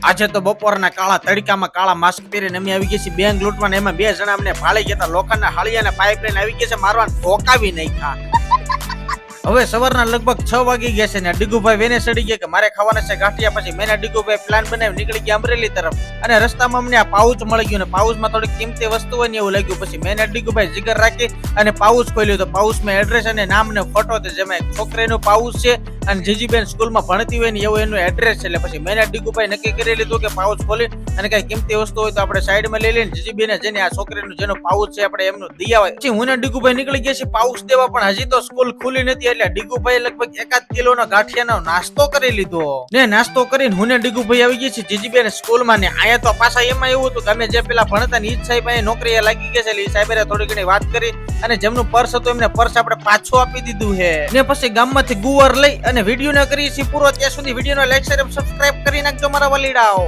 આજે તો બપોરના કાળા તડકામાં કાળા માસ્ક પહેરીને અમે આવી ગયા છીએ બેંક લૂંટવા. એમાં 2 જણા અમને ભાળી ગયા હતા. લોખંડના હળિયાના પાઇપ લઈને આવી ગયા છે મારવાને ઠોકાવી નાખ્યા. હવે સવારના લગભગ 6 વાગી ગયા છે ને ડીગુભાઈ વેને ચડી ગયા કે મારે ખાવાના છે ગાંઠિયા. પછી મેં ડીગુભાઈ પ્લાન બનાવી નીકળી ગયા અમરેલી તરફ. અને રસ્તામાં અમને આ પાઉચ મળી ગયું ને પાઉચમાં થોડી કિંમતી વસ્તુ હોય ને એવું લાગ્યું. પછી મેં ડીગુભાઈ જીગર રાખી અને પાઉચ ખોલ્યું. તો પાઉચમાં એડ્રેસ અને નામ ને ફોટો હતો, જેમાં એક છોકરીનું પાઉચ છે અને જીજીબેન સ્કૂલમાં ભણતી હોય ને એવું એનું એડ્રેસ છે. એટલે પછી મેં ડીગુભાઈ નક્કી કરી લીધું કે પાઉચ ખોલી અને કઈ કિંમતી વસ્તુ હોય તો આપણે સાઈડમાં લઈ લઈને જીજીબેને જેને આ છોકરીનું જેનો પાઉચ છે આપણે એમનું દઈ આવે. પછી હું ને ડીગુભાઈ નીકળી ગયા છે પાઉચ દેવા, પણ હજી તો સ્કૂલ ખુલી નથી. એટલે ડીગુભાઈ લગભગ 1 કિલોનો ગાંઠિયાનો નાસ્તો કરી લીધો ને નાસ્તો કરીને હું ને ડીગુભાઈ આવી ગયા છે જીજીબેન સ્કૂલમાં. ને આયા તો પાછા એમાં એવું હતું કે અમે જે પેલા ભણતા ને ઈ સાહેબ અહીંયા નોકરીએ લાગી ગયા છે. એટલે ઈ સાહેબે થોડી ઘણી વાત કરી અને જેમનું પર્સ હતું એમને પર્સ આપણે પાછું આપી દીધું છે. ને પછી ગામમાંથી ગુવાર લઈ અને વિડીયો ને કરી છે પૂરો. ત્યાં સુધી વિડીયોને લાઈક શેર સબસ્ક્રાઇબ કરી નાખજો મારા વલીડાઓ.